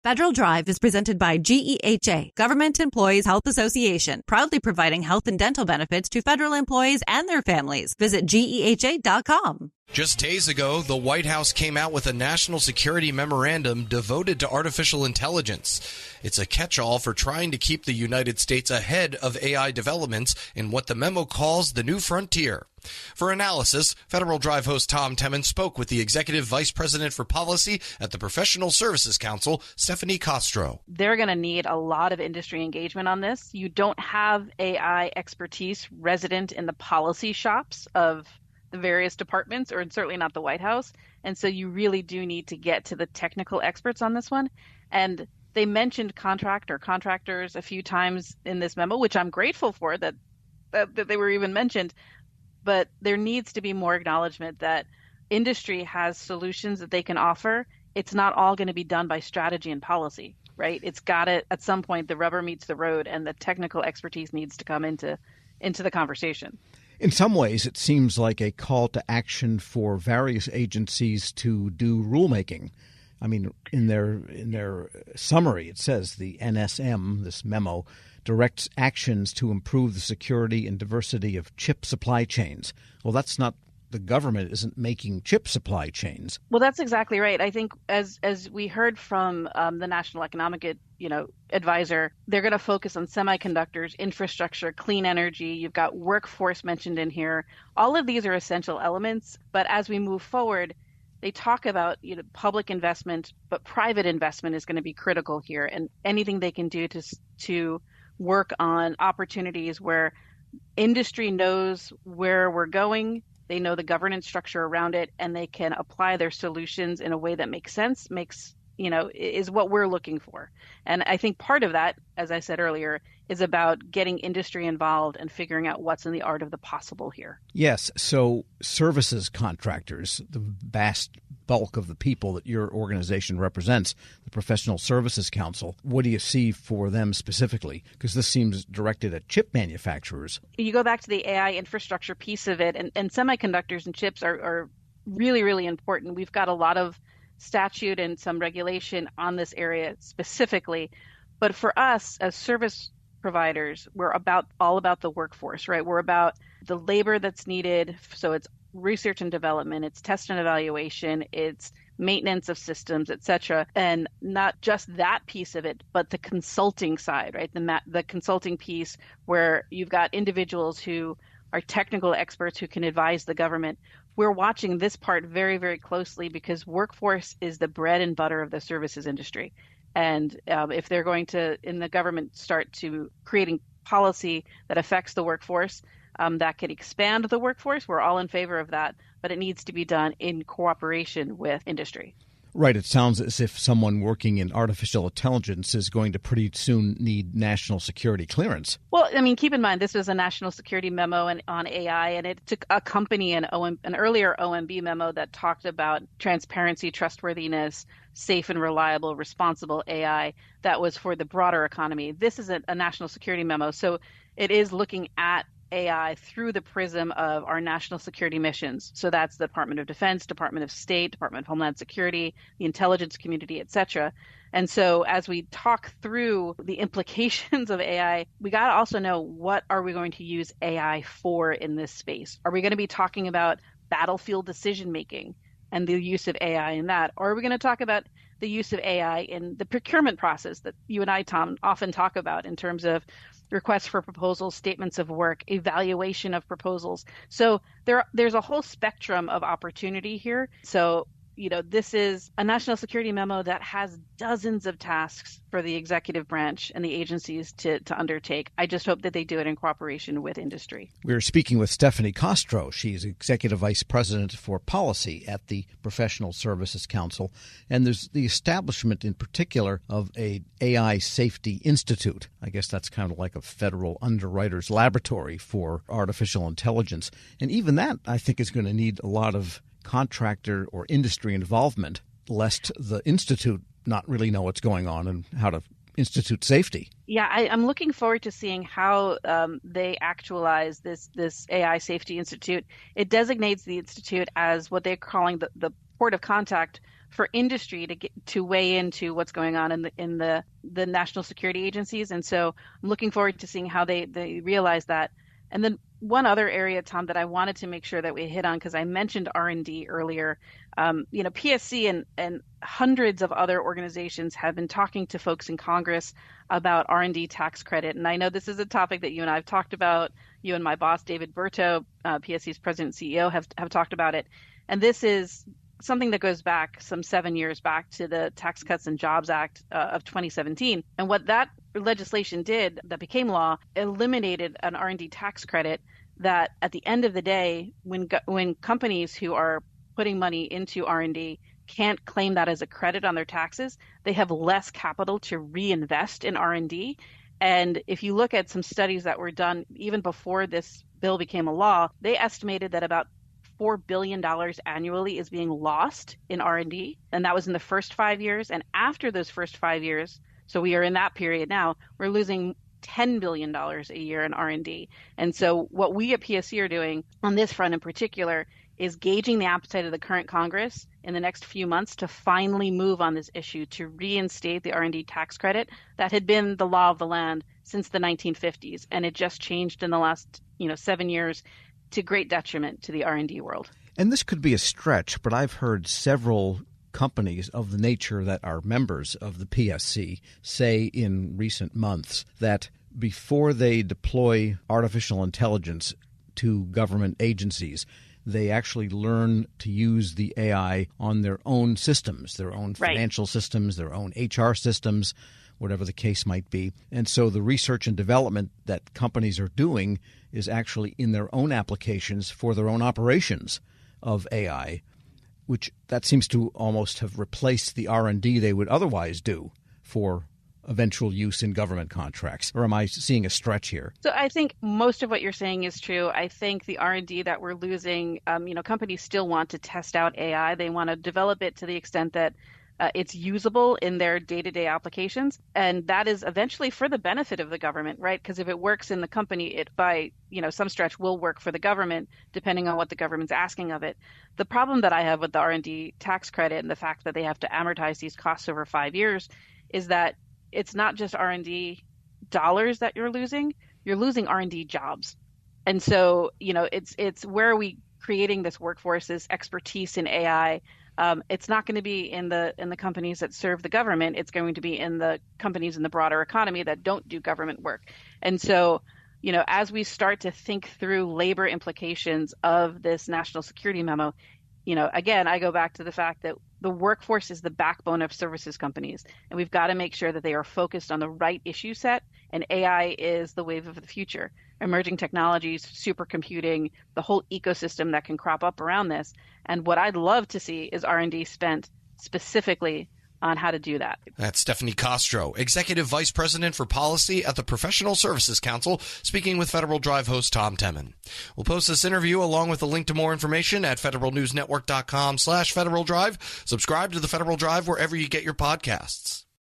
Federal Drive is presented by GEHA, Government Employees Health Association, proudly providing health and dental benefits to federal employees and their families. Visit GEHA.com. Just days ago, the White House came out with a national security memorandum devoted to artificial intelligence. It's a catch-all for trying to keep the United States ahead of AI developments in what the memo calls the new frontier. For analysis, Federal Drive host Tom Temin spoke with the Executive Vice President for Policy at the Professional Services Council, Stephanie Castro. They're going to need a lot of industry engagement on this. You don't have AI expertise resident in the policy shops of the various departments, or certainly not the White House. And so you really do need to get to the technical experts on this one. And they mentioned contractors a few times in this memo, which I'm grateful for that they were even mentioned. But there needs to be more acknowledgement that industry has solutions that they can offer. It's not all going to be done by strategy and policy, right? It's got to, at some point, the rubber meets the road and the technical expertise needs to come into the conversation. In some ways, it seems like a call to action for various agencies to do rulemaking. I mean, in their summary, it says the NSM, this memo, directs actions to improve the security and diversity of chip supply chains. Well, that's not, the government isn't making chip supply chains. Well, that's exactly right. I think as we heard from the National Economic Advisor, they're going to focus on semiconductors, infrastructure, clean energy. You've got workforce mentioned in here. All of these are essential elements. But as we move forward, they talk about public investment, but private investment is going to be critical here. And anything they can do to work on opportunities where industry knows where we're going, they know the governance structure around it, and they can apply their solutions in a way that makes sense, is what we're looking for. And I think part of that, as I said earlier, is about getting industry involved and figuring out what's in the art of the possible here. Yes. So services contractors, the vast bulk of the people that your organization represents, the Professional Services Council, what do you see for them specifically? Because this seems directed at chip manufacturers. You go back to the AI infrastructure piece of it, and semiconductors and chips are really, really important. We've got a lot of statute and some regulation on this area specifically. But for us as service providers, we're all about the workforce, right? We're about the labor that's needed. So it's research and development, it's test and evaluation, it's maintenance of systems, et cetera. And not just that piece of it, but the consulting side, right? The consulting piece where you've got individuals who are technical experts who can advise the government. We're watching this part very, very closely because workforce is the bread and butter of the services industry. And if they're going to, in the government, start to creating policy that affects the workforce, that can expand the workforce, we're all in favor of that. But it needs to be done in cooperation with industry. Right. It sounds as if someone working in artificial intelligence is going to pretty soon need national security clearance. Well, I mean, keep in mind, this was a national security memo on AI, and it took a company, an earlier OMB memo that talked about transparency, trustworthiness, safe and reliable, responsible AI. That was for the broader economy. This is a national security memo. So it is looking at AI through the prism of our national security missions. So that's the Department of Defense, Department of State, Department of Homeland Security, the intelligence community, et cetera. And so as we talk through the implications of AI, we got to also know, what are we going to use AI for in this space? Are we going to be talking about battlefield decision making and the use of AI in that? Or are we going to talk about the use of AI in the procurement process that you and I, Tom, often talk about in terms of requests for proposals, statements of work, evaluation of proposals? So there's a whole spectrum of opportunity here. So, this is a national security memo that has dozens of tasks for the executive branch and the agencies to undertake. I just hope that they do it in cooperation with industry. We're speaking with Stephanie Castro. She's Executive Vice President for Policy at the Professional Services Council. And there's the establishment in particular of a AI Safety Institute. I guess that's kind of like a federal underwriter's laboratory for artificial intelligence. And even that, I think, is going to need a lot of contractor or industry involvement, lest the institute not really know what's going on and how to institute safety. Yeah, I'm looking forward to seeing how they actualize this AI Safety Institute. It designates the institute as what they're calling the port of contact for industry to weigh into what's going on in the national security agencies. And so I'm looking forward to seeing how they realize that. And then one other area, Tom, that I wanted to make sure that we hit on, because I mentioned R&D earlier, PSC and hundreds of other organizations have been talking to folks in Congress about R&D tax credit. And I know this is a topic that you and I have talked about. You and my boss, David Berto, PSC's president and CEO, have talked about it. And this is something that goes back some 7 years back to the Tax Cuts and Jobs Act of 2017. And what that legislation did that became law eliminated an R&D tax credit that at the end of the day, when companies who are putting money into R&D can't claim that as a credit on their taxes, they have less capital to reinvest in R&D. And if you look at some studies that were done even before this bill became a law, they estimated that about $4 billion annually is being lost in R&D. And that was in the first 5 years. And after those first 5 years, so we are in that period now, we're losing $10 billion a year in R&D. And so what we at PSC are doing on this front in particular is gauging the appetite of the current Congress in the next few months to finally move on this issue to reinstate the R&D tax credit that had been the law of the land since the 1950s. And it just changed in the last 7 years to great detriment to the R&D world. And this could be a stretch, but I've heard several companies of the nature that are members of the PSC say in recent months that before they deploy artificial intelligence to government agencies, they actually learn to use the AI on their own systems, their own financial systems, their own HR systems, whatever the case might be. And so the research and development that companies are doing is actually in their own applications for their own operations of AI, which that seems to almost have replaced the R&D they would otherwise do for eventual use in government contracts. Or am I seeing a stretch here? So I think most of what you're saying is true. I think the R&D that we're losing, companies still want to test out AI. They want to develop it to the extent that it's usable in their day-to-day applications. And that is eventually for the benefit of the government, right? Because if it works in the company, it by some stretch will work for the government, depending on what the government's asking of it. The problem that I have with the R&D tax credit and the fact that they have to amortize these costs over 5 years is that it's not just R&D dollars that you're losing R&D jobs. And so, it's where are we creating this workforce, this expertise in AI? It's not going to be in the companies that serve the government. It's going to be in the companies in the broader economy that don't do government work. And so, as we start to think through labor implications of this national security memo, again, I go back to the fact that the workforce is the backbone of services companies, and we've got to make sure that they are focused on the right issue set, and AI is the wave of the future. Emerging technologies, supercomputing, the whole ecosystem that can crop up around this. And what I'd love to see is R&D spent specifically on how to do that. That's Stephanie Castro, Executive Vice President for Policy at the Professional Services Council, speaking with Federal Drive host Tom Temin. We'll post this interview along with a link to more information at federalnewsnetwork.com/Federal Drive. Subscribe to the Federal Drive wherever you get your podcasts.